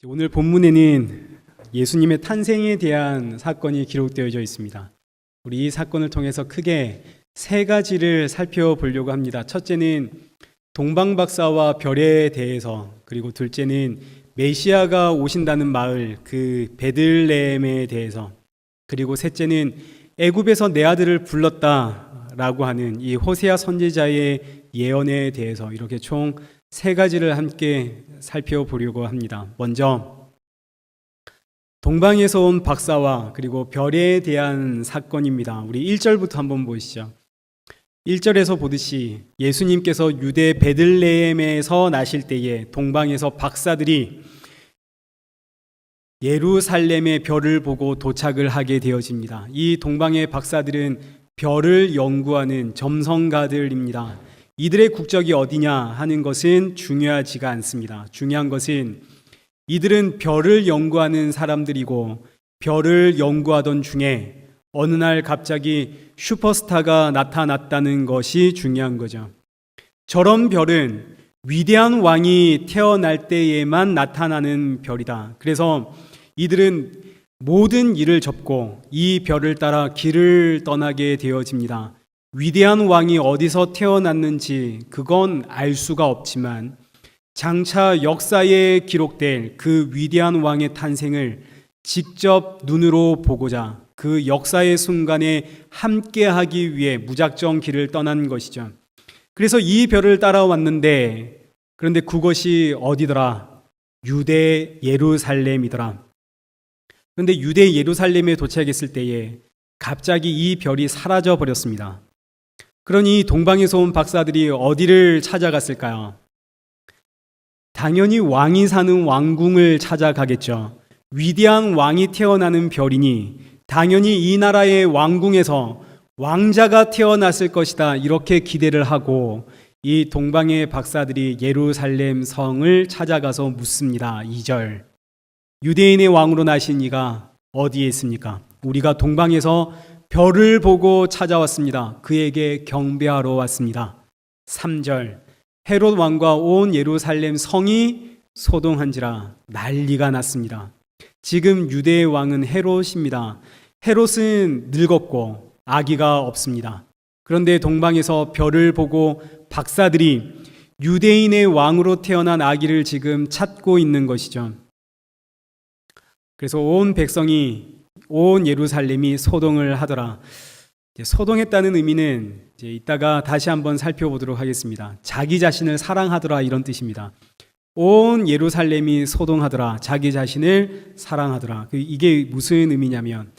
오늘 본문에는 예수님의 탄생에 대한 사건이 기록되어져 있습니다. 우리 이 사건을 통해서 크게 세 가지를 살펴보려고 합니다. 첫째는 동방박사와 별에 대해서, 그리고 둘째는 메시아가 오신다는 마을 그 베들레헴에 대해서, 그리고 셋째는 애굽에서 내 아들을 불렀다라고 하는 이 호세아 선지자의 예언에 대해서, 이렇게 총 세 가지를 함께 살펴보려고 합니다. 먼저 동방에서 온 박사와 그리고 별에 대한 사건입니다. 우리 1절부터 한번 보시죠. 1절에서 보듯이 예수님께서 유대 베들레헴에서 나실 때에 동방에서 박사들이 예루살렘의 별을 보고 도착을 하게 되어집니다. 이 동방의 박사들은 별을 연구하는 점성가들입니다. 이들의 국적이 어디냐 하는 것은 중요하지가 않습니다. 중요한 것은 이들은 별을 연구하는 사람들이고, 별을 연구하던 중에 어느 날 갑자기 슈퍼스타가 나타났다는 것이 중요한 거죠. 저런 별은 위대한 왕이 태어날 때에만 나타나는 별이다. 그래서 이들은 모든 일을 접고 이 별을 따라 길을 떠나게 되어집니다. 위대한 왕이 어디서 태어났는지 그건 알 수가 없지만 장차 역사에 기록될 그 위대한 왕의 탄생을 직접 눈으로 보고자 그 역사의 순간에 함께하기 위해 무작정 길을 떠난 것이죠. 그래서 이 별을 따라왔는데, 그런데 그것이 어디더라? 유대 예루살렘이더라. 그런데 유대 예루살렘에 도착했을 때에 갑자기 이 별이 사라져 버렸습니다. 그러니 동방에서 온 박사들이 어디를 찾아갔을까요? 당연히 왕이 사는 왕궁을 찾아가겠죠. 위대한 왕이 태어나는 별이니 당연히 이 나라의 왕궁에서 왕자가 태어났을 것이다, 이렇게 기대를 하고 이 동방의 박사들이 예루살렘 성을 찾아가서 묻습니다. 2절, 유대인의 왕으로 나신 이가 어디에 있습니까? 우리가 동방에서 별을 보고 찾아왔습니다. 그에게 경배하러 왔습니다. 3절, 헤롯 왕과 온 예루살렘 성이 소동한지라 난리가 났습니다. 지금 유대의 왕은 헤롯입니다. 헤롯은 늙었고 아기가 없습니다. 그런데 동방에서 별을 보고 박사들이 유대인의 왕으로 태어난 아기를 지금 찾고 있는 것이죠. 그래서 온 백성이, 온 예루살렘이 소동을 하더라. 소동했다는 의미는 이제 이따가 다시 한번 살펴보도록 하겠습니다. 자기 자신을 사랑하더라, 이런 뜻입니다. 온 예루살렘이 소동하더라, 자기 자신을 사랑하더라. 이게 무슨 의미냐면,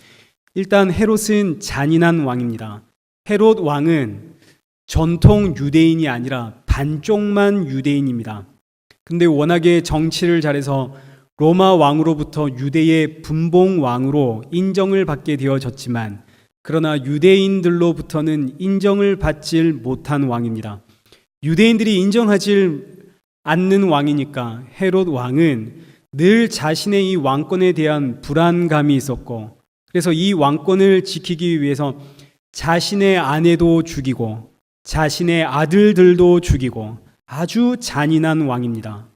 일단 헤롯은 잔인한 왕입니다. 헤롯 왕은 전통 유대인이 아니라 반쪽만 유대인입니다. 근데 워낙에 정치를 잘해서 로마 왕으로부터 유대의 분봉 왕으로 인정을 받게 되어졌지만, 그러나 유대인들로부터는 인정을 받질 못한 왕입니다. 유대인들이 인정하지 않는 왕이니까 헤롯 왕은 늘 자신의 이 왕권에 대한 불안감이 있었고, 그래서 이 왕권을 지키기 위해서 자신의 아내도 죽이고 자신의 아들들도 죽이고 아주 잔인한 왕입니다.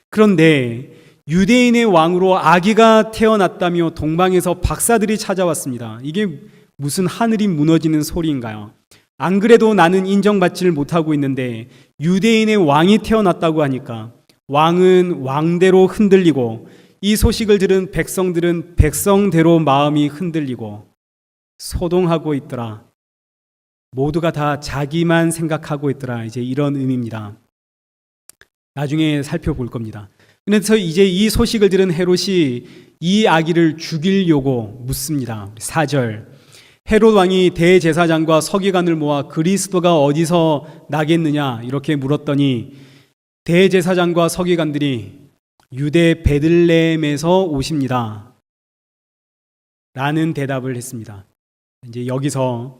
그런데 유대인의 왕으로 아기가 태어났다며 동방에서 박사들이 찾아왔습니다. 이게 무슨 하늘이 무너지는 소리인가요? 안 그래도 나는 인정받지를 못하고 있는데 유대인의 왕이 태어났다고 하니까 왕은 왕대로 흔들리고, 이 소식을 들은 백성들은 백성대로 마음이 흔들리고 소동하고 있더라. 모두가 다 자기만 생각하고 있더라. 이제 이런 의미입니다. 나중에 살펴볼 겁니다. 그래서 이제 이 소식을 들은 헤롯이 이 아기를 죽이려고 묻습니다. 4절, 헤롯 왕이 대제사장과 서기관을 모아 그리스도가 어디서 나겠느냐 이렇게 물었더니 대제사장과 서기관들이 유대 베들레헴에서 오십니다 라는 대답을 했습니다. 이제 여기서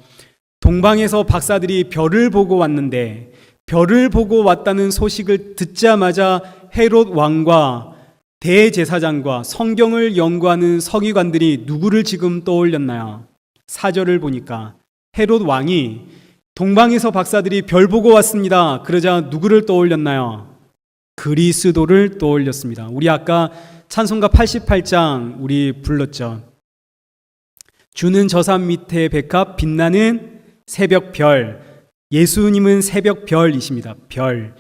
동방에서 박사들이 별을 보고 왔는데, 별을 보고 왔다는 소식을 듣자마자 헤롯 왕과 대제사장과 성경을 연구하는 서기관들이 누구를 지금 떠올렸나요? 4절을 보니까 헤롯 왕이 동방에서 박사들이 별 보고 왔습니다, 그러자 누구를 떠올렸나요? 그리스도를 떠올렸습니다. 우리 아까 찬송가 88장 우리 불렀죠. 주는 저산 밑에 백합 빛나는 새벽 별. 예수님은 새벽 별이십니다. 별.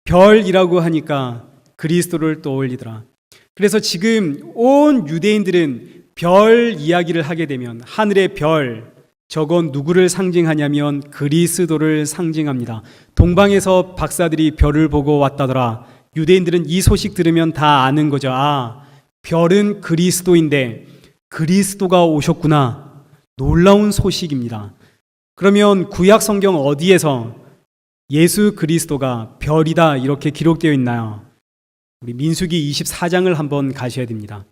별이라고 하니까 그리스도를 떠올리더라. 그래서 지금 온 유대인들은 별 이야기를 하게 되면 하늘의 별, 저건 누구를 상징하냐면 그리스도를 상징합니다. 동방에서 박사들이 별을 보고 왔다더라. 유대인들은 이 소식 들으면 다 아는 거죠. 아, 별은 그리스도인데 그리스도가 오셨구나. 놀라운 소식입니다. 그러면 구약 성경 어디에서 예수 그리스도가 별이다 이렇게 기록되어 있나요? 우리 민수기 24장을 한번 가셔야 됩니다.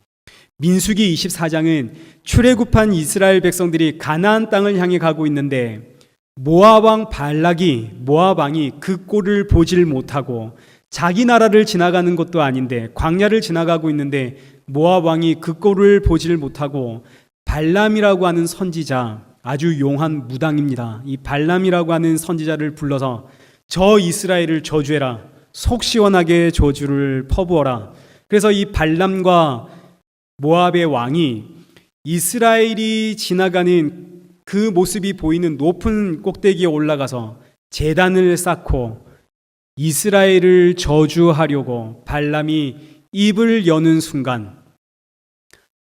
민수기 24장은 출애굽한 이스라엘 백성들이 가나안 땅을 향해 가고 있는데 모압 왕 발락이 모압 왕이 그 꼴을 보질 못하고 자기 나라를 지나가는 것도 아닌데 광야를 지나가고 있는데 모압 왕이 그 꼴을 보질 못하고 발람이라고 하는 선지자, 아주 용한 무당입니다. 이 발람이라고 하는 선지자를 불러서 저 이스라엘을 저주해라. 속 시원하게 저주를 퍼부어라. 그래서 이 발람과 모압의 왕이 이스라엘이 지나가는 그 모습이 보이는 높은 꼭대기에 올라가서 제단을 쌓고 이스라엘을 저주하려고 발람이 입을 여는 순간,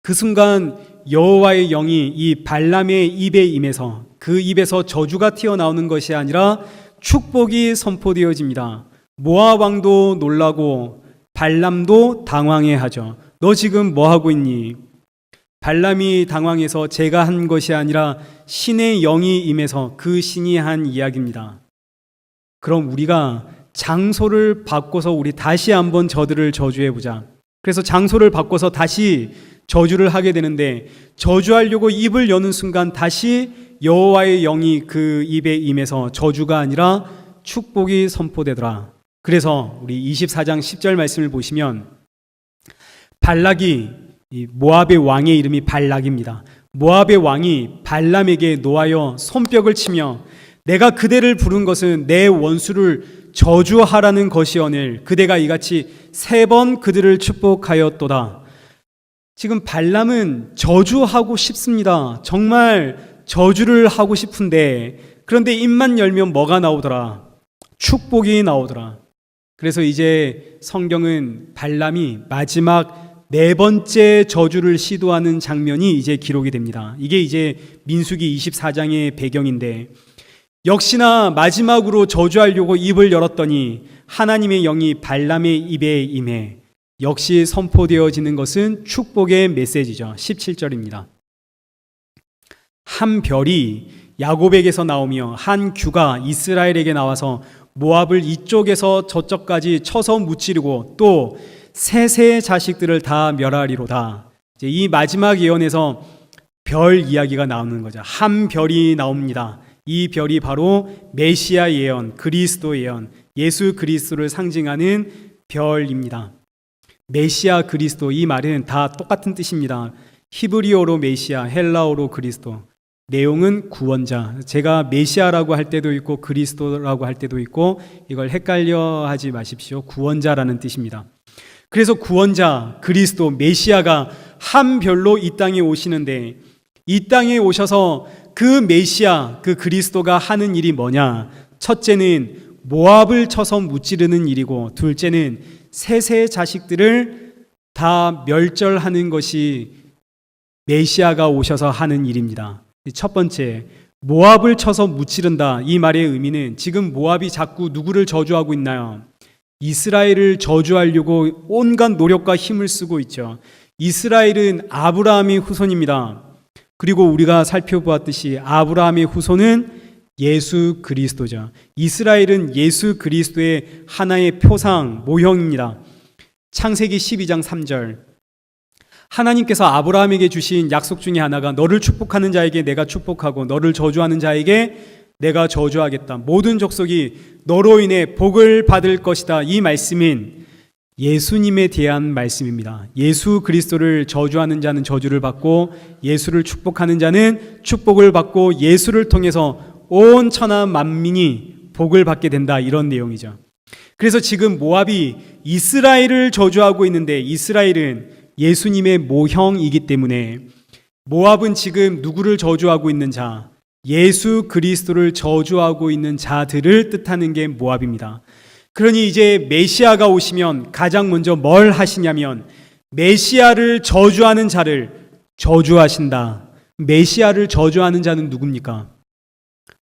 그 순간 여호와의 영이 이 발람의 입에 임해서 그 입에서 저주가 튀어나오는 것이 아니라 축복이 선포되어집니다. 모압 왕도 놀라고 발람도 당황해하죠. 너 지금 뭐 하고 있니? 발람이 당황해서 제가 한 것이 아니라 신의 영이 임해서 그 신이 한 이야기입니다. 그럼 우리가 장소를 바꿔서 우리 다시 한번 저들을 저주해 보자. 그래서 장소를 바꿔서 다시 저주를 하게 되는데 저주하려고 입을 여는 순간 다시 여호와의 영이 그 입에 임해서 저주가 아니라 축복이 선포되더라. 그래서 우리 24장 10절 말씀을 보시면 발락이, 모압의 왕의 이름이 발락입니다. 모압의 왕이 발람에게 노하여 손뼉을 치며 내가 그대를 부른 것은 내 원수를 저주하라는 것이오늘 그대가 이같이 3번 그들을 축복하였도다. 지금 발람은 저주하고 싶습니다. 정말 저주를 하고 싶은데 그런데 입만 열면 뭐가 나오더라? 축복이 나오더라. 그래서 이제 성경은 발람이 마지막 4번째 저주를 시도하는 장면이 이제 기록이 됩니다. 이게 이제 민수기 24장의 배경인데 역시나 마지막으로 저주하려고 입을 열었더니 하나님의 영이 발람의 입에 임해 역시 선포되어지는 것은 축복의 메시지죠. 17절입니다. 한 별이 야곱에게서 나오며 한 규가 이스라엘에게 나와서 모압을 이쪽에서 저쪽까지 쳐서 무찌르고 또 셋의 자식들을 다 멸하리로다. 이제 이 마지막 예언에서 별 이야기가 나오는 거죠. 한 별이 나옵니다. 이 별이 바로 메시아 예언, 그리스도 예언, 예수 그리스도를 상징하는 별입니다. 메시아 그리스도, 이 말은 다 똑같은 뜻입니다. 히브리어로 메시아, 헬라어로 그리스도. 내용은 구원자. 제가 메시아라고 할 때도 있고 그리스도라고 할 때도 있고 이걸 헷갈려 하지 마십시오. 구원자라는 뜻입니다. 그래서 구원자, 그리스도, 메시아가 한 별로 이 땅에 오시는데 이 땅에 오셔서 그 메시아, 그 그리스도가 하는 일이 뭐냐? 첫째는 모압을 쳐서 무찌르는 일이고 둘째는 셋의 자식들을 다 멸절하는 것이 메시아가 오셔서 하는 일입니다. 첫 번째, 모압을 쳐서 무찌른다. 이 말의 의미는 지금 모압이 자꾸 누구를 저주하고 있나요? 이스라엘을 저주하려고 온갖 노력과 힘을 쓰고 있죠. 이스라엘은 아브라함의 후손입니다. 그리고 우리가 살펴보았듯이 아브라함의 후손은 예수 그리스도죠. 이스라엘은 예수 그리스도의 하나의 표상, 모형입니다. 창세기 12장 3절. 하나님께서 아브라함에게 주신 약속 중에 하나가 너를 축복하는 자에게 내가 축복하고 너를 저주하는 자에게 내가 저주하겠다. 모든 족속이 너로 인해 복을 받을 것이다. 이 말씀은 예수님에 대한 말씀입니다. 예수 그리스도를 저주하는 자는 저주를 받고 예수를 축복하는 자는 축복을 받고 예수를 통해서 온 천하 만민이 복을 받게 된다. 이런 내용이죠. 그래서 지금 모압이 이스라엘을 저주하고 있는데 이스라엘은 예수님의 모형이기 때문에 모압은 지금 누구를 저주하고 있는 자, 예수 그리스도를 저주하고 있는 자들을 뜻하는 게 모압입니다. 그러니 이제 메시아가 오시면 가장 먼저 뭘 하시냐면 메시아를 저주하는 자를 저주하신다. 메시아를 저주하는 자는 누굽니까?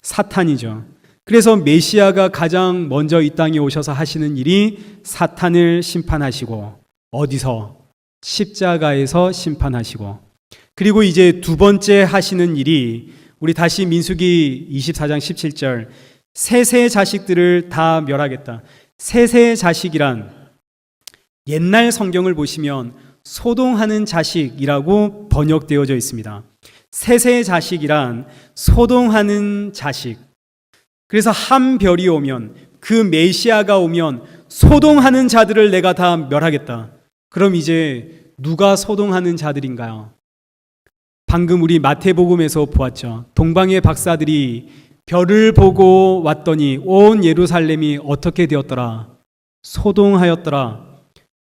사탄이죠. 그래서 메시아가 가장 먼저 이 땅에 오셔서 하시는 일이 사탄을 심판하시고 어디서? 십자가에서 심판하시고 그리고 이제 두 번째 하시는 일이 우리 다시 민수기 24장 17절 셋의 자식들을 다 멸하겠다. 셋의 자식이란 옛날 성경을 보시면 소동하는 자식이라고 번역되어져 있습니다. 셋의 자식이란 소동하는 자식. 그래서 한 별이 오면 그 메시아가 오면 소동하는 자들을 내가 다 멸하겠다. 그럼 이제 누가 소동하는 자들인가요? 방금 우리 마태복음에서 보았죠. 동방의 박사들이 별을 보고 왔더니 온 예루살렘이 어떻게 되었더라? 소동하였더라.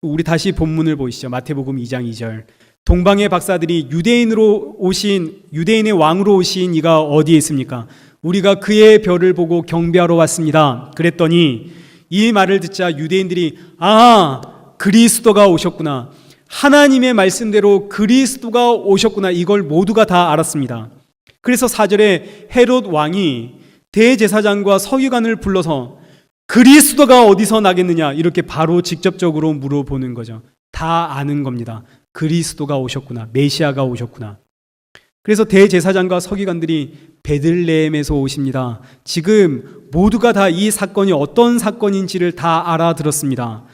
우리 다시 본문을 보시죠. 마태복음 2장 2절. 동방의 박사들이 유대인의 왕으로 오신 이가 어디에 있습니까? 우리가 그의 별을 보고 경배하러 왔습니다. 그랬더니 이 말을 듣자 유대인들이 그리스도가 오셨구나. 하나님의 말씀대로 그리스도가 오셨구나. 이걸 모두가 다 알았습니다. 그래서 4절에 헤롯 왕이 대제사장과 서기관을 불러서 그리스도가 어디서 나겠느냐 이렇게 바로 직접적으로 물어보는 거죠. 다 아는 겁니다. 그리스도가 오셨구나. 메시아가 오셨구나. 그래서 대제사장과 서기관들이 베들레헴에서 오십니다. 지금 모두가 다 이 사건이 어떤 사건인지를 다 알아들었습니다.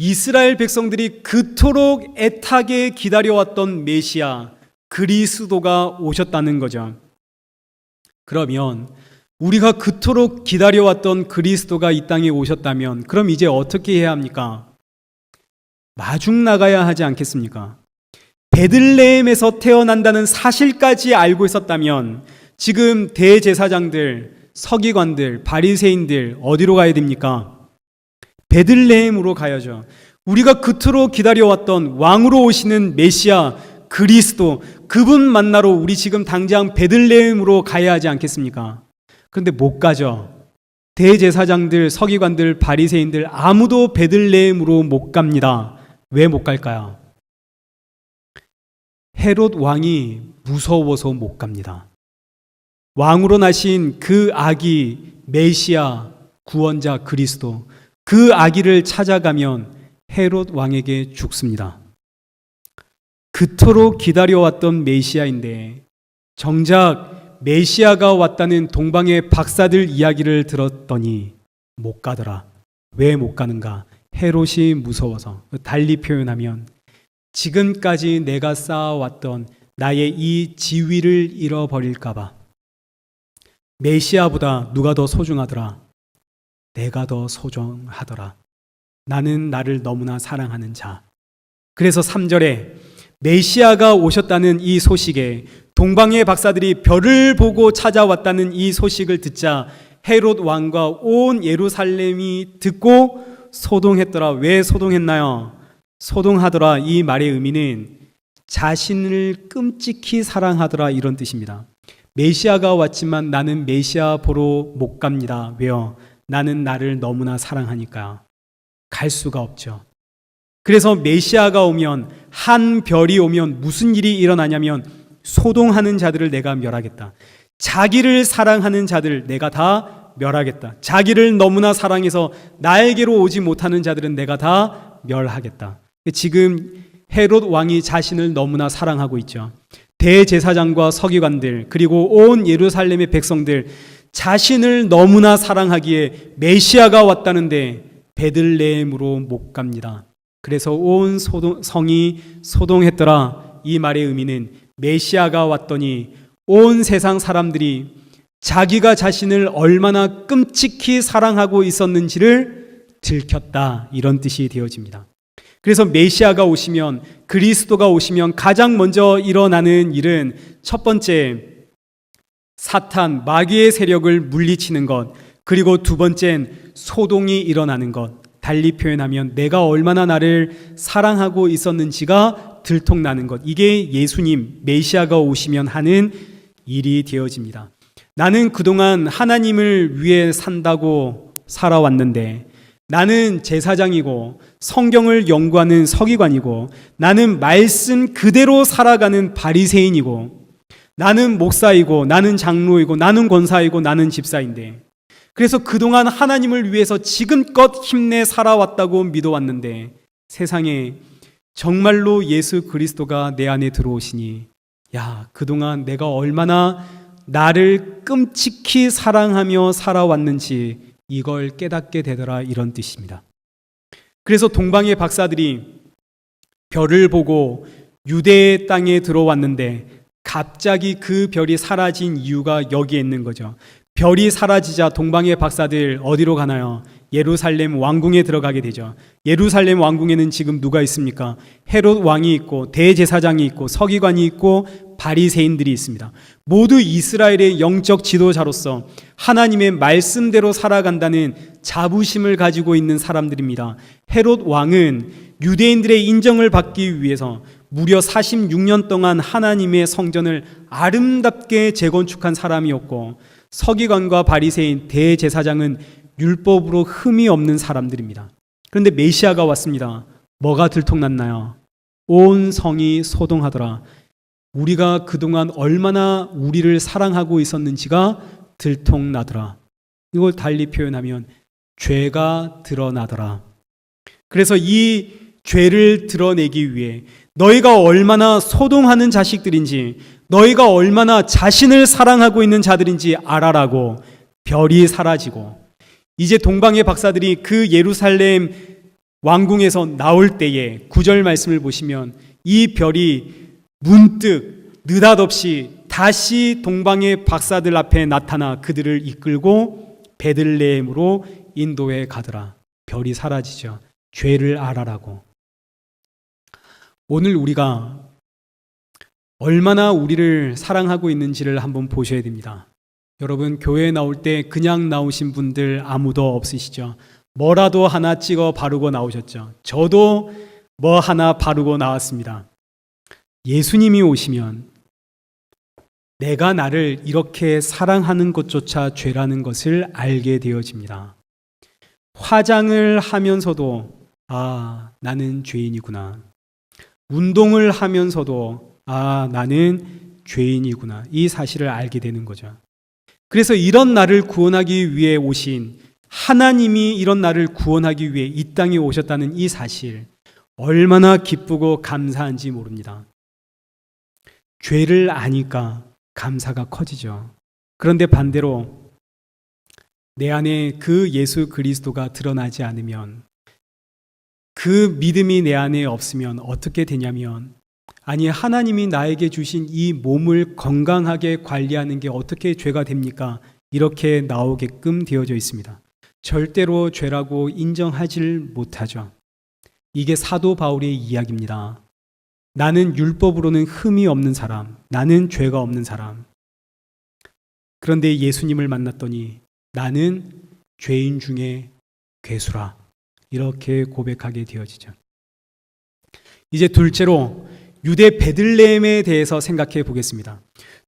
이스라엘 백성들이 그토록 애타게 기다려왔던 메시아 그리스도가 오셨다는 거죠. 그러면 우리가 그토록 기다려왔던 그리스도가 이 땅에 오셨다면 그럼 이제 어떻게 해야 합니까? 마중 나가야 하지 않겠습니까? 베들레헴에서 태어난다는 사실까지 알고 있었다면 지금 대제사장들, 서기관들, 바리새인들 어디로 가야 됩니까? 베들레헴으로 가야죠. 우리가 그토록 기다려왔던 왕으로 오시는 메시아 그리스도 그분 만나러 우리 지금 당장 베들레헴으로 가야 하지 않겠습니까? 그런데 못 가죠. 대제사장들, 서기관들, 바리새인들 아무도 베들레헴으로 못 갑니다. 왜 못 갈까요? 헤롯 왕이 무서워서 못 갑니다. 왕으로 나신 그 아기 메시아 구원자 그리스도 그 아기를 찾아가면 헤롯 왕에게 죽습니다. 그토록 기다려왔던 메시아인데 정작 메시아가 왔다는 동방의 박사들 이야기를 들었더니 못 가더라. 왜 못 가는가? 헤롯이 무서워서. 달리 표현하면 지금까지 내가 쌓아왔던 나의 이 지위를 잃어버릴까 봐. 메시아보다 누가 더 소중하더라? 내가 더 소중하더라. 나는 나를 너무나 사랑하는 자. 그래서 3절에 메시아가 오셨다는 이 소식에 동방의 박사들이 별을 보고 찾아왔다는 이 소식을 듣자 헤롯 왕과 온 예루살렘이 듣고 소동했더라. 왜 소동했나요? 소동하더라. 이 말의 의미는 자신을 끔찍히 사랑하더라 이런 뜻입니다. 메시아가 왔지만 나는 메시아 보러 못 갑니다. 왜요? 나는 나를 너무나 사랑하니까 갈 수가 없죠. 그래서 메시아가 오면 한 별이 오면 무슨 일이 일어나냐면 소동하는 자들을 내가 멸하겠다. 자기를 사랑하는 자들 내가 다 멸하겠다. 자기를 너무나 사랑해서 나에게로 오지 못하는 자들은 내가 다 멸하겠다. 지금 헤롯 왕이 자신을 너무나 사랑하고 있죠. 대제사장과 서기관들 그리고 온 예루살렘의 백성들 자신을 너무나 사랑하기에 메시아가 왔다는데 베들레헴으로 못 갑니다. 그래서 온 성이 소동했더라. 이 말의 의미는 메시아가 왔더니 온 세상 사람들이 자기가 자신을 얼마나 끔찍히 사랑하고 있었는지를 들켰다. 이런 뜻이 되어집니다. 그래서 메시아가 오시면 그리스도가 오시면 가장 먼저 일어나는 일은 첫 번째 사탄 마귀의 세력을 물리치는 것, 그리고 두 번째는 소동이 일어나는 것, 달리 표현하면 내가 얼마나 나를 사랑하고 있었는지가 들통나는 것, 이게 예수님 메시아가 오시면 하는 일이 되어집니다. 나는 그동안 하나님을 위해 산다고 살아왔는데, 나는 제사장이고 성경을 연구하는 서기관이고, 나는 말씀 그대로 살아가는 바리새인이고, 나는 목사이고, 나는 장로이고, 나는 권사이고, 나는 집사인데, 그래서 그동안 하나님을 위해서 지금껏 힘내 살아왔다고 믿어왔는데, 세상에 정말로 예수 그리스도가 내 안에 들어오시니, 야, 그동안 내가 얼마나 나를 끔찍히 사랑하며 살아왔는지 이걸 깨닫게 되더라, 이런 뜻입니다. 그래서 동방의 박사들이 별을 보고 유대의 땅에 들어왔는데 갑자기 그 별이 사라진 이유가 여기에 있는 거죠. 별이 사라지자 동방의 박사들 어디로 가나요? 예루살렘 왕궁에 들어가게 되죠. 예루살렘 왕궁에는 지금 누가 있습니까? 헤롯 왕이 있고 대제사장이 있고 서기관이 있고 바리새인들이 있습니다. 모두 이스라엘의 영적 지도자로서 하나님의 말씀대로 살아간다는 자부심을 가지고 있는 사람들입니다. 헤롯 왕은 유대인들의 인정을 받기 위해서 무려 46년 동안 하나님의 성전을 아름답게 재건축한 사람이었고, 서기관과 바리새인, 대제사장은 율법으로 흠이 없는 사람들입니다. 그런데 메시아가 왔습니다. 뭐가 들통났나요? 온 성이 소동하더라. 우리가 그동안 얼마나 우리를 사랑하고 있었는지가 들통나더라. 이걸 달리 표현하면 죄가 드러나더라. 그래서 이 죄를 드러내기 위해 너희가 얼마나 소동하는 자식들인지, 너희가 얼마나 자신을 사랑하고 있는 자들인지 알아라고 별이 사라지고, 이제 동방의 박사들이 그 예루살렘 왕궁에서 나올 때에 9절 말씀을 보시면 이 별이 문득 느닷없이 다시 동방의 박사들 앞에 나타나 그들을 이끌고 베들레헴으로 인도해 가더라. 별이 사라지죠. 죄를 알아라고. 오늘 우리가 얼마나 우리를 사랑하고 있는지를 한번 보셔야 됩니다. 여러분, 교회에 나올 때 그냥 나오신 분들 아무도 없으시죠? 뭐라도 하나 찍어 바르고 나오셨죠? 저도 뭐 하나 바르고 나왔습니다. 예수님이 오시면 내가 나를 이렇게 사랑하는 것조차 죄라는 것을 알게 되어집니다. 화장을 하면서도 아, 나는 죄인이구나. 운동을 하면서도 아, 나는 죄인이구나. 이 사실을 알게 되는 거죠. 그래서 이런 나를 구원하기 위해 오신 하나님이 이런 나를 구원하기 위해 이 땅에 오셨다는 이 사실, 얼마나 기쁘고 감사한지 모릅니다. 죄를 아니까 감사가 커지죠. 그런데 반대로 내 안에 그 예수 그리스도가 드러나지 않으면, 그 믿음이 내 안에 없으면 어떻게 되냐면, 아니, 하나님이 나에게 주신 이 몸을 건강하게 관리하는 게 어떻게 죄가 됩니까? 이렇게 나오게끔 되어져 있습니다. 절대로 죄라고 인정하지 못하죠. 이게 사도 바울의 이야기입니다. 나는 율법으로는 흠이 없는 사람, 나는 죄가 없는 사람. 그런데 예수님을 만났더니 나는 죄인 중에 괴수라, 이렇게 고백하게 되어지죠. 이제 둘째로 유대 베들레헴에 대해서 생각해 보겠습니다.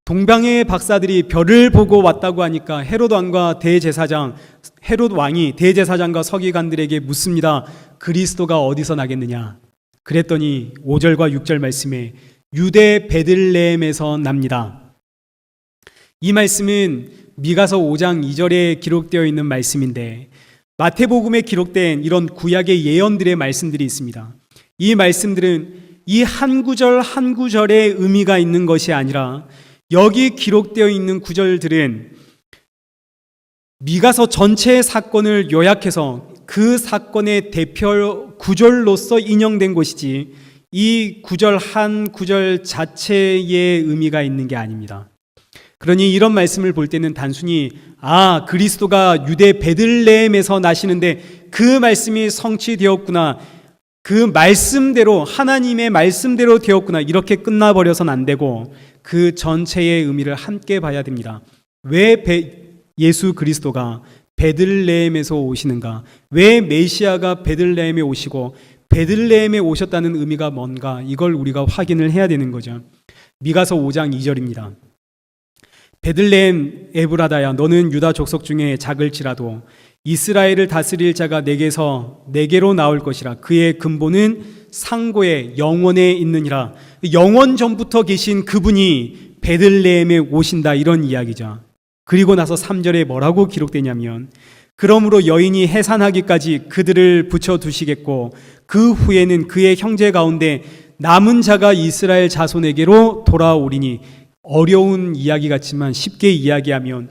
동방의 박사들이 별을 보고 왔다고 하니까 헤롯 왕과 대제사장, 헤롯 왕이 대제사장과 서기관들에게 묻습니다. 그리스도가 어디서 나겠느냐? 그랬더니 5절과 6절 말씀에 유대 베들레헴에서 납니다. 이 말씀은 미가서 5장 2절에 기록되어 있는 말씀인데, 마태복음에 기록된 이런 구약의 예언들의 말씀들이 있습니다. 이 말씀들은 이 한 구절 한 구절에 의미가 있는 것이 아니라, 여기 기록되어 있는 구절들은 미가서 전체의 사건을 요약해서 그 사건의 대표 구절로서 인용된 것이지, 이 구절 한 구절 자체의 의미가 있는 게 아닙니다. 그러니 이런 말씀을 볼 때는 단순히 아, 그리스도가 유대 베들레헴에서 나시는데 그 말씀이 성취되었구나, 그 말씀대로, 하나님의 말씀대로 되었구나, 이렇게 끝나버려서는 안 되고 그 전체의 의미를 함께 봐야 됩니다. 왜 예수 그리스도가 베들레헴에서 오시는가? 왜 메시아가 베들레헴에 오시고 베들레헴에 오셨다는 의미가 뭔가? 이걸 우리가 확인을 해야 되는 거죠. 미가서 5장 2절입니다. 베들레헴 에브라다야, 너는 유다 족속 중에 작을지라도 이스라엘을 다스릴 자가 내게로 나올 것이라. 그의 근본은 상고에 영원에 있느니라. 영원 전부터 계신 그분이 베들레헴에 오신다, 이런 이야기죠. 그리고 나서 3절에 뭐라고 기록되냐면, 그러므로 여인이 해산하기까지 그들을 붙여두시겠고 그 후에는 그의 형제 가운데 남은 자가 이스라엘 자손에게로 돌아오리니. 어려운 이야기 같지만 쉽게 이야기하면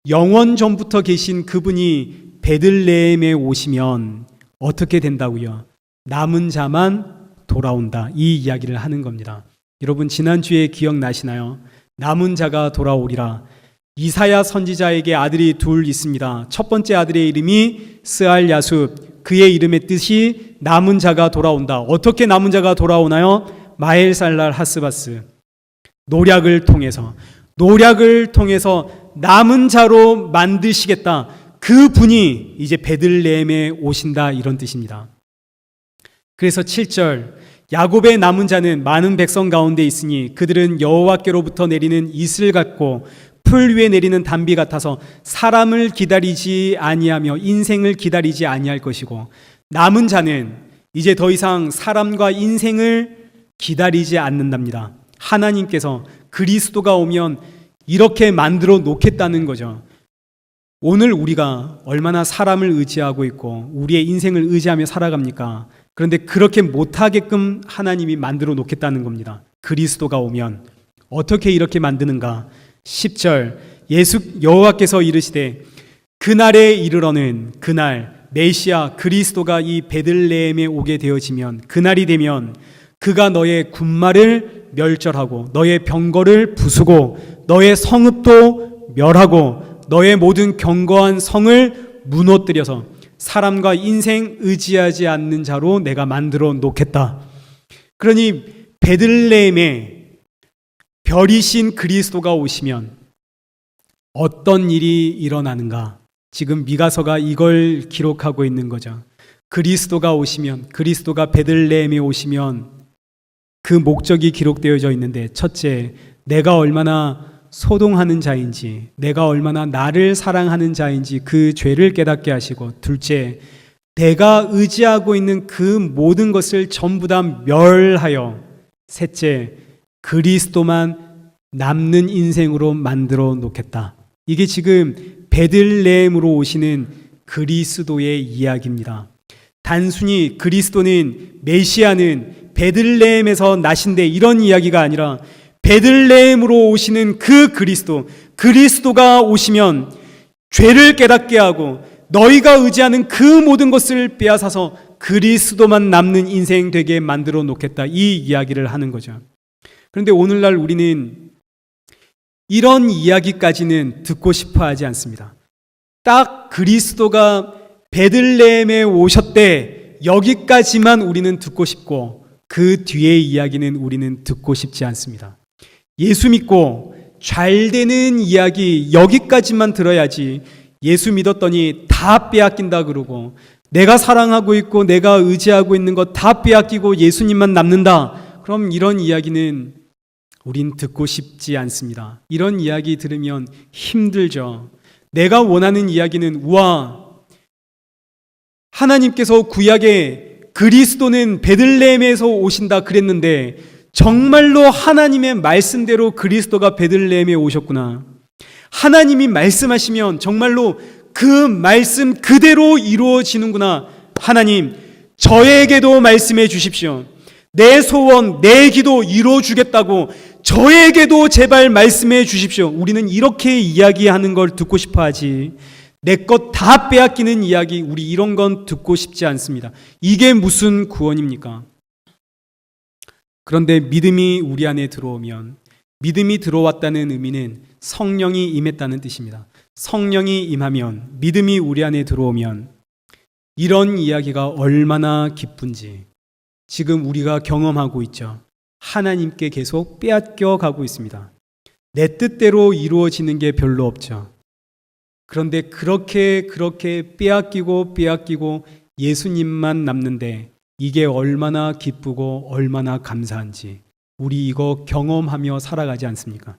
영원 전부터 계신 그분이 베들레헴에 오시면 어떻게 된다고요? 남은 자만 돌아온다, 이 이야기를 하는 겁니다. 여러분, 지난주에 기억나시나요? 남은 자가 돌아오리라. 이사야 선지자에게 아들이 둘 있습니다. 첫 번째 아들의 이름이 스알야숲, 그의 이름의 뜻이 남은 자가 돌아온다. 어떻게 남은 자가 돌아오나요? 마헬살랄 하스바스, 노략을 통해서 남은 자로 만드시겠다. 그 분이 이제 베들레헴에 오신다, 이런 뜻입니다. 그래서 7절, 야곱의 남은 자는 많은 백성 가운데 있으니 그들은 여호와께로부터 내리는 이슬 같고 풀 위에 내리는 단비 같아서 사람을 기다리지 아니하며 인생을 기다리지 아니할 것이고, 남은 자는 이제 더 이상 사람과 인생을 기다리지 않는답니다. 하나님께서 그리스도가 오면 이렇게 만들어 놓겠다는 거죠. 오늘 우리가 얼마나 사람을 의지하고 있고 우리의 인생을 의지하며 살아갑니까? 그런데 그렇게 못하게끔 하나님이 만들어 놓겠다는 겁니다. 그리스도가 오면 어떻게 이렇게 만드는가? 10절, 여호와께서 이르시되 그날에 이르러는, 그날 메시아 그리스도가 이 베들레헴에 오게 되어지면, 그날이 되면 그가 너의 군마를 멸절하고 너의 병거를 부수고 너의 성읍도 멸하고 너의 모든 견고한 성을 무너뜨려서 사람과 인생 의지하지 않는 자로 내가 만들어 놓겠다. 그러니 베들레헴에 별이신 그리스도가 오시면 어떤 일이 일어나는가? 지금 미가서가 이걸 기록하고 있는 거죠. 그리스도가 오시면, 그리스도가 베들레헴에 오시면 그 목적이 기록되어져 있는데, 첫째, 내가 얼마나 소동하는 자인지, 내가 얼마나 나를 사랑하는 자인지 그 죄를 깨닫게 하시고, 둘째, 내가 의지하고 있는 그 모든 것을 전부 다 멸하여, 셋째, 그리스도만 남는 인생으로 만들어 놓겠다. 이게 지금 베들레헴으로 오시는 그리스도의 이야기입니다. 단순히 그리스도는, 메시아는 베들레헴에서 나신대, 이런 이야기가 아니라 베들레헴으로 오시는 그 그리스도가 오시면 죄를 깨닫게 하고 너희가 의지하는 그 모든 것을 빼앗아서 그리스도만 남는 인생 되게 만들어 놓겠다, 이 이야기를 하는 거죠. 그런데 오늘날 우리는 이런 이야기까지는 듣고 싶어 하지 않습니다. 딱 그리스도가 베들레헴에 오셨대, 여기까지만 우리는 듣고 싶고 그 뒤의 이야기는 우리는 듣고 싶지 않습니다. 예수 믿고 잘 되는 이야기 여기까지만 들어야지, 예수 믿었더니 다 빼앗긴다 그러고 내가 사랑하고 있고 내가 의지하고 있는 것 다 빼앗기고 예수님만 남는다, 그럼 이런 이야기는 우린 듣고 싶지 않습니다. 이런 이야기 들으면 힘들죠. 내가 원하는 이야기는, 우와, 하나님께서 구약에 그리스도는 베들레헴에서 오신다 그랬는데 정말로 하나님의 말씀대로 그리스도가 베들레헴에 오셨구나. 하나님이 말씀하시면 정말로 그 말씀 그대로 이루어지는구나. 하나님, 저에게도 말씀해 주십시오. 내 소원, 내 기도 이루어주겠다고 저에게도 제발 말씀해 주십시오. 우리는 이렇게 이야기하는 걸 듣고 싶어 하지, 내 것 다 빼앗기는 이야기, 우리 이런 건 듣고 싶지 않습니다. 이게 무슨 구원입니까? 그런데 믿음이 우리 안에 들어오면, 믿음이 들어왔다는 의미는 성령이 임했다는 뜻입니다. 성령이 임하면, 믿음이 우리 안에 들어오면 이런 이야기가 얼마나 기쁜지 지금 우리가 경험하고 있죠. 하나님께 계속 빼앗겨 가고 있습니다. 내 뜻대로 이루어지는 게 별로 없죠. 그런데 그렇게 빼앗기고 예수님만 남는데 이게 얼마나 기쁘고 얼마나 감사한지 우리 이거 경험하며 살아가지 않습니까?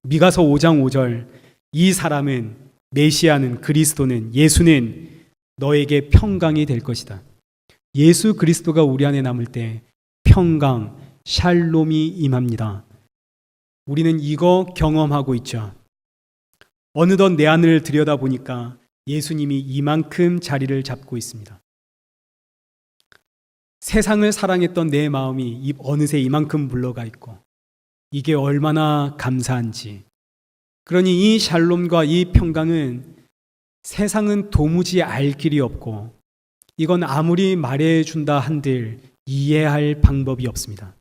미가서 5장 5절, 이 사람은, 메시아는, 그리스도는, 예수는 너에게 평강이 될 것이다. 예수 그리스도가 우리 안에 남을 때 평강, 샬롬이 임합니다. 우리는 이거 경험하고 있죠. 어느덧 내 안을 들여다보니까 예수님이 이만큼 자리를 잡고 있습니다. 세상을 사랑했던 내 마음이 어느새 이만큼 물러가 있고 이게 얼마나 감사한지. 그러니 이 샬롬과 이 평강은 세상은 도무지 알 길이 없고 이건 아무리 말해준다 한들 이해할 방법이 없습니다.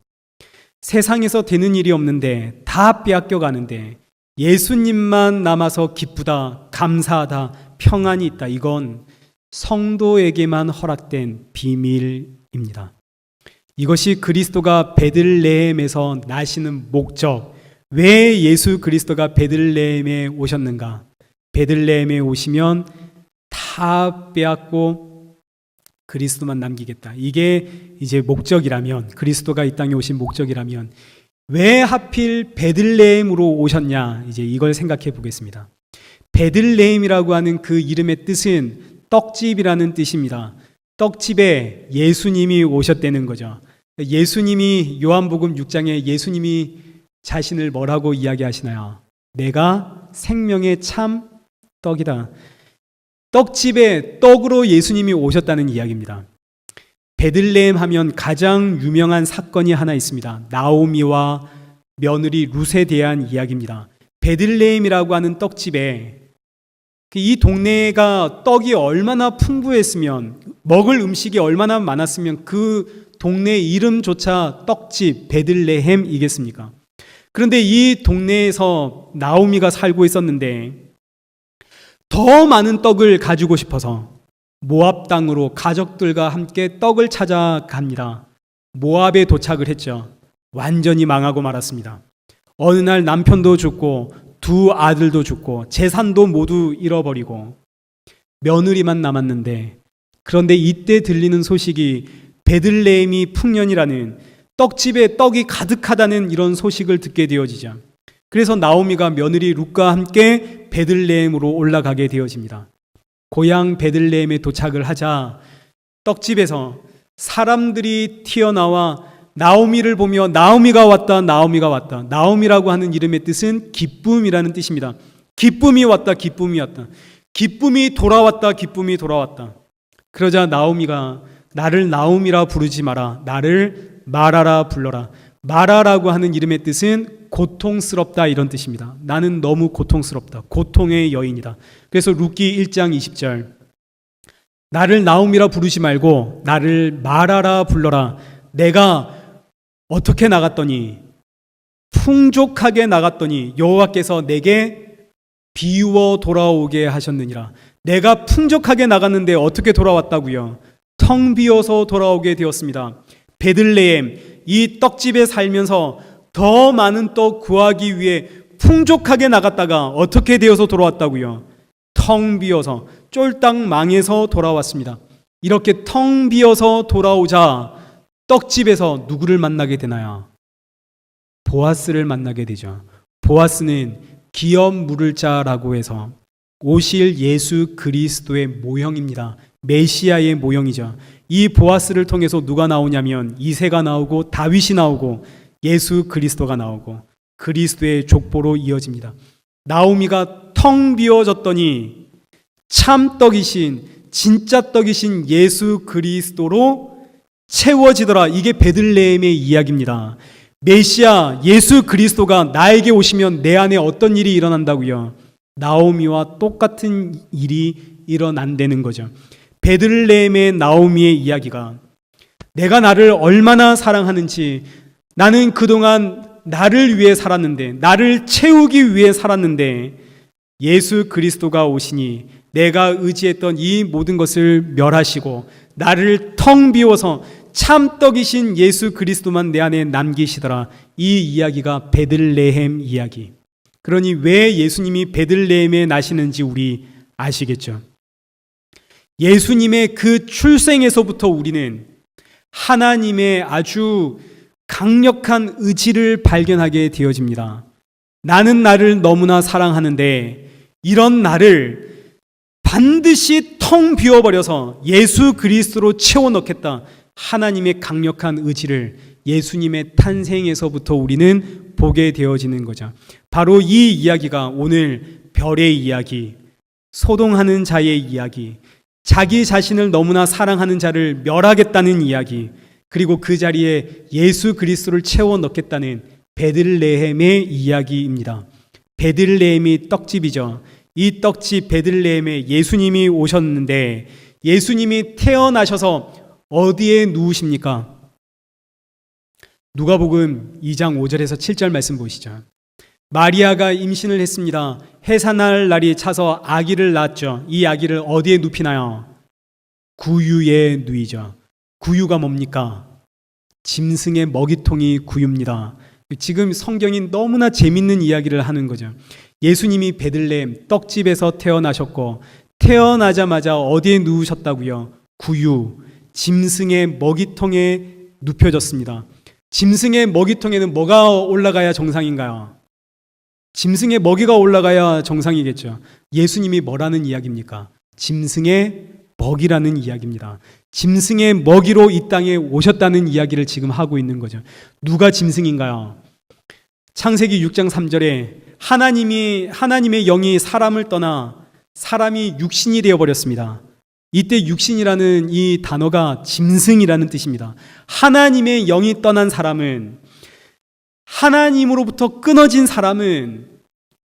세상에서 되는 일이 없는데 다 빼앗겨 가는데 예수님만 남아서 기쁘다, 감사하다, 평안이 있다. 이건 성도에게만 허락된 비밀입니다. 이것이 그리스도가 베들레헴에서 나시는 목적, 왜 예수 그리스도가 베들레헴에 오셨는가? 베들레헴에 오시면 다 빼앗고 그리스도만 남기겠다. 이게 이제 목적이라면, 그리스도가 이 땅에 오신 목적이라면 왜 하필 베들레헴으로 오셨냐? 이제 이걸 생각해 보겠습니다. 베들레헴이라고 하는 그 이름의 뜻은 떡집이라는 뜻입니다. 떡집에 예수님이 오셨다는 거죠. 예수님이 요한복음 6장에 예수님이 자신을 뭐라고 이야기하시나요? 내가 생명의 참 떡이다. 떡집에 떡으로 예수님이 오셨다는 이야기입니다. 베들레헴 하면 가장 유명한 사건이 하나 있습니다. 나오미와 며느리 룻에 대한 이야기입니다. 베들레헴이라고 하는 떡집에 이 동네가 떡이 얼마나 풍부했으면, 먹을 음식이 얼마나 많았으면 그 동네 이름조차 떡집 베들레헴이겠습니까? 그런데 이 동네에서 나오미가 살고 있었는데 더 많은 떡을 가지고 싶어서 모압 땅으로 가족들과 함께 떡을 찾아갑니다. 모압에 도착을 했죠. 완전히 망하고 말았습니다. 어느 날 남편도 죽고 두 아들도 죽고 재산도 모두 잃어버리고 며느리만 남았는데, 그런데 이때 들리는 소식이 베들레헴이 풍년이라는, 떡집에 떡이 가득하다는 이런 소식을 듣게 되어지죠. 그래서 나오미가 며느리 룻과 함께 베들레헴으로 올라가게 되어집니다. 고향 베들레헴에 도착을 하자 떡집에서 사람들이 튀어나와 나오미를 보며 나오미가 왔다, 나오미가 왔다. 나오미라고 하는 이름의 뜻은 기쁨이라는 뜻입니다. 기쁨이 왔다, 기쁨이 왔다. 기쁨이 돌아왔다, 기쁨이 돌아왔다. 그러자 나오미가 나를 나오미라 부르지 마라, 나를 마라라 불러라. 마라라고 하는 이름의 뜻은 고통스럽다, 이런 뜻입니다. 나는 너무 고통스럽다. 고통의 여인이다. 그래서 룻기 1장 20절, 나를 나오미라 부르지 말고 나를 마라라 불러라. 내가 어떻게 나갔더니, 풍족하게 나갔더니 여호와께서 내게 비워 돌아오게 하셨느니라. 내가 풍족하게 나갔는데 어떻게 돌아왔다고요? 텅 비어서 돌아오게 되었습니다. 베들레헴, 이 떡집에 살면서 더 많은 떡 구하기 위해 풍족하게 나갔다가 어떻게 되어서 돌아왔다고요? 텅 비어서, 쫄딱 망해서 돌아왔습니다. 이렇게 텅 비어서 돌아오자 떡집에서 누구를 만나게 되나요? 보아스를 만나게 되죠. 보아스는 기업 물을 자라고 해서 오실 예수 그리스도의 모형입니다. 메시아의 모형이죠. 이 보아스를 통해서 누가 나오냐면 이새가 나오고 다윗이 나오고 예수 그리스도가 나오고 그리스도의 족보로 이어집니다. 나오미가 텅 비어졌더니 참 떡이신, 진짜 떡이신 예수 그리스도로 채워지더라. 이게 베들레헴의 이야기입니다. 메시아 예수 그리스도가 나에게 오시면 내 안에 어떤 일이 일어난다고요? 나오미와 똑같은 일이 일어난다는 거죠. 베들레헴의 나오미의 이야기가, 내가 나를 얼마나 사랑하는지, 나는 그동안 나를 위해 살았는데, 나를 채우기 위해 살았는데 예수 그리스도가 오시니 내가 의지했던 이 모든 것을 멸하시고 나를 텅 비워서 참떡이신 예수 그리스도만 내 안에 남기시더라. 이 이야기가 베들레헴 이야기. 그러니 왜 예수님이 베들레헴에 나시는지 우리 아시겠죠? 예수님의 그 출생에서부터 우리는 하나님의 아주 강력한 의지를 발견하게 되어집니다. 나는 나를 너무나 사랑하는데 이런 나를 반드시 텅 비워버려서 예수 그리스도로 채워넣겠다. 하나님의 강력한 의지를 예수님의 탄생에서부터 우리는 보게 되어지는 거죠. 바로 이 이야기가 오늘 별의 이야기, 소동하는 자의 이야기, 자기 자신을 너무나 사랑하는 자를 멸하겠다는 이야기, 그리고 그 자리에 예수 그리스도를 채워넣겠다는 베들레헴의 이야기입니다. 베들레헴이 떡집이죠. 이 떡집 베들레헴에 예수님이 오셨는데 예수님이 태어나셔서 어디에 누우십니까? 누가복음 2장 5절에서 7절 말씀 보시죠. 마리아가 임신을 했습니다. 해산할 날이 차서 아기를 낳았죠. 이 아기를 어디에 눕히나요? 구유에 누이죠. 구유가 뭡니까? 짐승의 먹이통이 구유입니다. 지금 성경이 너무나 재밌는 이야기를 하는 거죠. 예수님이 베들레헴 떡집에서 태어나셨고 태어나자마자 어디에 누우셨다고요? 구유, 짐승의 먹이통에 눕혀졌습니다. 짐승의 먹이통에는 뭐가 올라가야 정상인가요? 짐승의 먹이가 올라가야 정상이겠죠. 예수님이 뭐라는 이야기입니까? 짐승의 먹이라는 이야기입니다. 짐승의 먹이로 이 땅에 오셨다는 이야기를 지금 하고 있는 거죠. 누가 짐승인가요? 창세기 6장 3절에 하나님의 영이 사람을 떠나 사람이 육신이 되어버렸습니다. 이때 육신이라는 이 단어가 짐승이라는 뜻입니다. 하나님의 영이 떠난 사람은, 하나님으로부터 끊어진 사람은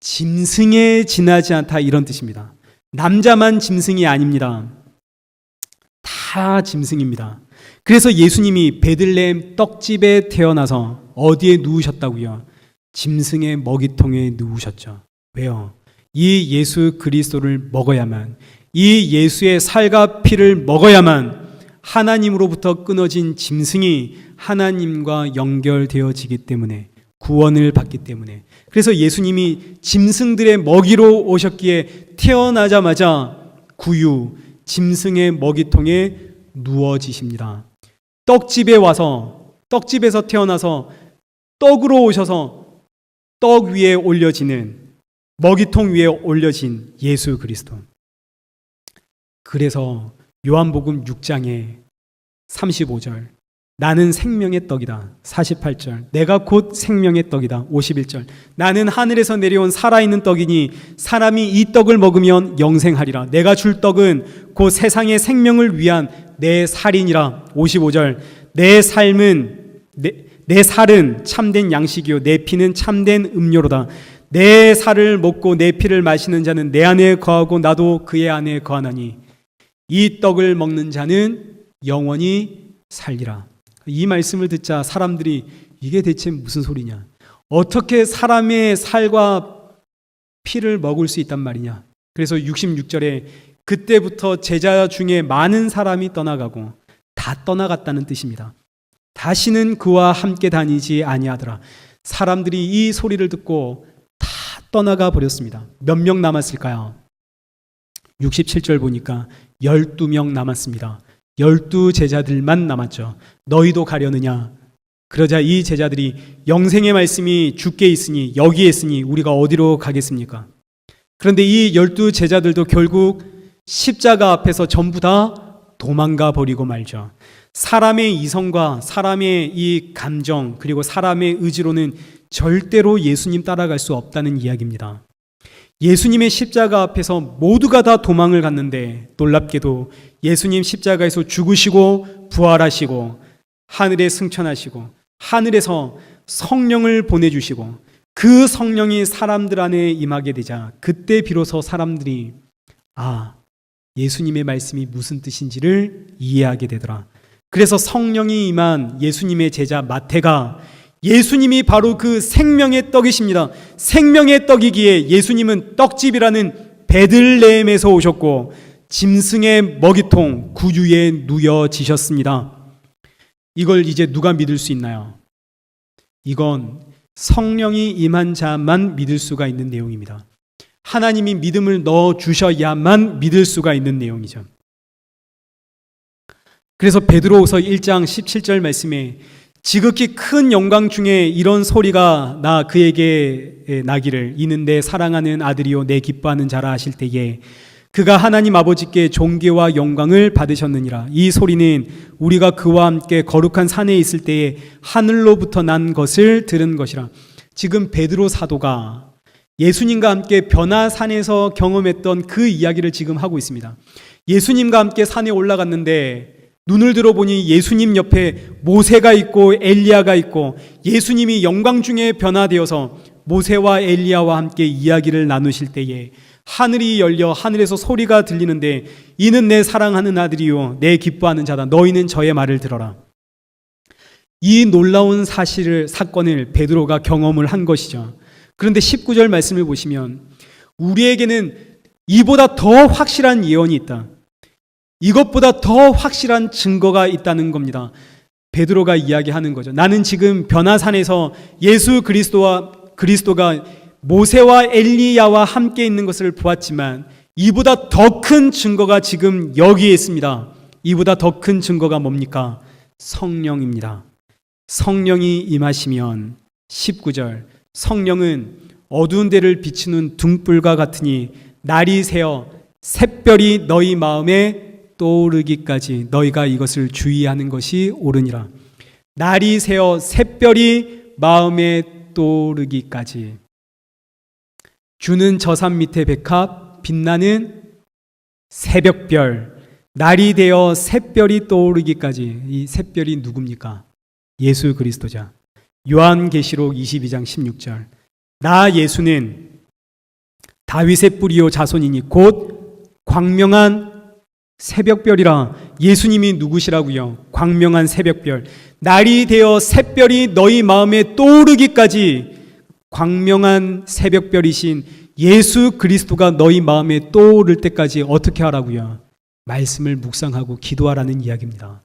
짐승에 지나지 않다, 이런 뜻입니다. 남자만 짐승이 아닙니다. 다 짐승입니다. 그래서 예수님이 베들레헴 떡집에 태어나서 어디에 누우셨다고요? 짐승의 먹이통에 누우셨죠. 왜요? 이 예수 그리스도를 먹어야만, 이 예수의 살과 피를 먹어야만 하나님으로부터 끊어진 짐승이 하나님과 연결되어지기 때문에, 구원을 받기 때문에. 그래서 예수님이 짐승들의 먹이로 오셨기에 태어나자마자 구유, 짐승의 먹이통에 누워지십니다. 떡집에 와서, 떡집에서 태어나서 떡으로 오셔서 떡 위에 올려지는, 먹이통 위에 올려진 예수 그리스도. 그래서 요한복음 6장에 35절, 나는 생명의 떡이다. 48절, 내가 곧 생명의 떡이다. 51절, 나는 하늘에서 내려온 살아있는 떡이니 사람이 이 떡을 먹으면 영생하리라. 내가 줄 떡은 곧 세상의 생명을 위한 내 살이니라. 55절, 내 살은 참된 양식이요 내 피는 참된 음료로다. 내 살을 먹고 내 피를 마시는 자는 내 안에 거하고 나도 그의 안에 거하나니 이 떡을 먹는 자는 영원히 살리라. 이 말씀을 듣자 사람들이 이게 대체 무슨 소리냐? 어떻게 사람의 살과 피를 먹을 수 있단 말이냐? 그래서 66절에 그때부터 제자 중에 많은 사람이 떠나가고, 다 떠나갔다는 뜻입니다. 다시는 그와 함께 다니지 아니하더라. 사람들이 이 소리를 듣고 다 떠나가 버렸습니다. 몇 명 남았을까요? 67절 보니까 12명 남았습니다. 12 제자들만 남았죠. 너희도 가려느냐? 그러자 이 제자들이 영생의 말씀이 주께 있으니, 여기에 있으니 우리가 어디로 가겠습니까? 그런데 이 12 제자들도 결국 십자가 앞에서 전부 다 도망가 버리고 말죠. 사람의 이성과 사람의 이 감정, 그리고 사람의 의지로는 절대로 예수님 따라갈 수 없다는 이야기입니다. 예수님의 십자가 앞에서 모두가 다 도망을 갔는데, 놀랍게도 예수님 십자가에서 죽으시고 부활하시고 하늘에 승천하시고 하늘에서 성령을 보내주시고 그 성령이 사람들 안에 임하게 되자, 그때 비로소 사람들이 예수님의 말씀이 무슨 뜻인지를 이해하게 되더라. 그래서 성령이 임한 예수님의 제자 마태가 예수님이 바로 그 생명의 떡이십니다. 생명의 떡이기에 예수님은 떡집이라는 베들레헴에서 오셨고 짐승의 먹이통 구유에 누여지셨습니다. 이걸 이제 누가 믿을 수 있나요? 이건 성령이 임한 자만 믿을 수가 있는 내용입니다. 하나님이 믿음을 넣어 주셔야만 믿을 수가 있는 내용이죠. 그래서 베드로후서 1장 17절 말씀에 지극히 큰 영광 중에 이런 소리가 나 그에게 나기를 이는 내 사랑하는 아들이요 내 기뻐하는 자라 하실 때에 그가 하나님 아버지께 존귀와 영광을 받으셨느니라. 이 소리는 우리가 그와 함께 거룩한 산에 있을 때에 하늘로부터 난 것을 들은 것이라. 지금 베드로 사도가 예수님과 함께 변화산에서 경험했던 그 이야기를 지금 하고 있습니다. 예수님과 함께 산에 올라갔는데 눈을 들어보니 예수님 옆에 모세가 있고 엘리야가 있고 예수님이 영광 중에 변화되어서 모세와 엘리야와 함께 이야기를 나누실 때에 하늘이 열려 하늘에서 소리가 들리는데 이는 내 사랑하는 아들이요 내 기뻐하는 자다. 너희는 저의 말을 들어라. 이 놀라운 사건을 베드로가 경험을 한 것이죠. 그런데 19절 말씀을 보시면 우리에게는 이보다 더 확실한 예언이 있다. 이것보다 더 확실한 증거가 있다는 겁니다. 베드로가 이야기하는 거죠. 나는 지금 변화산에서 예수 그리스도가 모세와 엘리야와 함께 있는 것을 보았지만 이보다 더 큰 증거가 지금 여기에 있습니다. 이보다 더 큰 증거가 뭡니까? 성령입니다. 성령이 임하시면 19절 성령은 어두운 데를 비추는 등불과 같으니 날이 새어 샛별이 너희 마음에 떠오르기까지 너희가 이것을 주의하는 것이 옳으니라. 날이 새어 샛별이 마음에 떠오르기까지 주는 저산 밑에 백합 빛나는 새벽별 날이 되어 샛별이 떠오르기까지. 이 샛별이 누굽니까? 예수 그리스도자. 요한계시록 22장 16절 나 예수는 다윗의 뿌리요 자손이니 곧 광명한 새벽별이라. 예수님이 누구시라고요? 광명한 새벽별. 날이 되어 샛별이 너희 마음에 떠오르기까지 광명한 새벽별이신 예수 그리스도가 너희 마음에 떠오를 때까지 어떻게 하라고요? 말씀을 묵상하고 기도하라는 이야기입니다.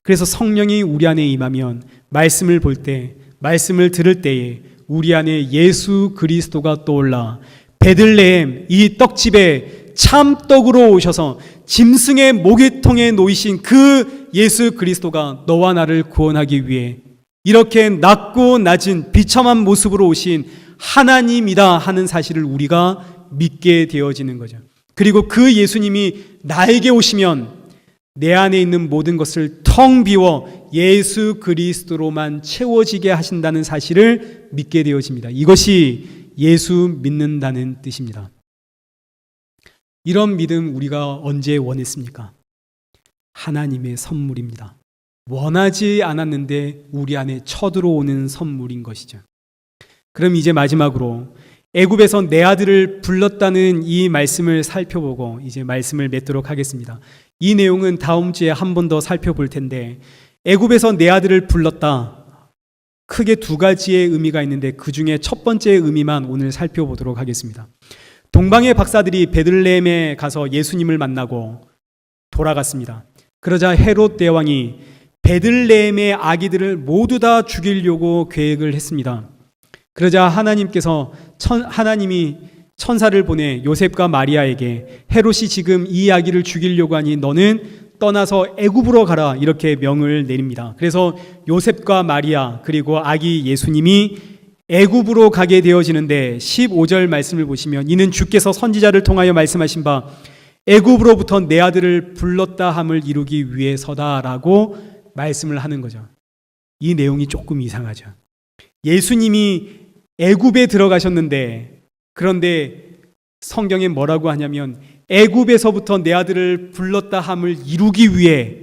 그래서 성령이 우리 안에 임하면 말씀을 볼 때, 말씀을 들을 때에 우리 안에 예수 그리스도가 떠올라 베들레헴 이 떡집에 참떡으로 오셔서 짐승의 모기통에 놓이신 그 예수 그리스도가 너와 나를 구원하기 위해 이렇게 낮고 낮은 비참한 모습으로 오신 하나님이다 하는 사실을 우리가 믿게 되어지는 거죠. 그리고 그 예수님이 나에게 오시면 내 안에 있는 모든 것을 텅 비워 예수 그리스도로만 채워지게 하신다는 사실을 믿게 되어집니다. 이것이 예수 믿는다는 뜻입니다. 이런 믿음 우리가 언제 원했습니까? 하나님의 선물입니다. 원하지 않았는데 우리 안에 쳐들어오는 선물인 것이죠. 그럼 이제 마지막으로 애굽에서 내 아들을 불렀다는 이 말씀을 살펴보고 이제 말씀을 맺도록 하겠습니다. 이 내용은 다음 주에 한 번 더 살펴볼 텐데 애굽에서 내 아들을 불렀다. 크게 두 가지의 의미가 있는데 그 중에 첫 번째 의미만 오늘 살펴보도록 하겠습니다. 동방의 박사들이 베들레헴에 가서 예수님을 만나고 돌아갔습니다. 그러자 헤롯 대왕이 베들레헴의 아기들을 모두 다 죽이려고 계획을 했습니다. 그러자 하나님이 천사를 보내 요셉과 마리아에게 헤롯이 지금 이 아기를 죽이려고 하니 너는 떠나서 애굽으로 가라 이렇게 명을 내립니다. 그래서 요셉과 마리아 그리고 아기 예수님이 애굽으로 가게 되어지는데 15절 말씀을 보시면 이는 주께서 선지자를 통하여 말씀하신 바 애굽으로부터 내 아들을 불렀다 함을 이루기 위해서다라고 말씀을 하는 거죠. 이 내용이 조금 이상하죠. 예수님이 애굽에 들어가셨는데 그런데 성경에 뭐라고 하냐면 애굽에서부터 내 아들을 불렀다 함을 이루기 위해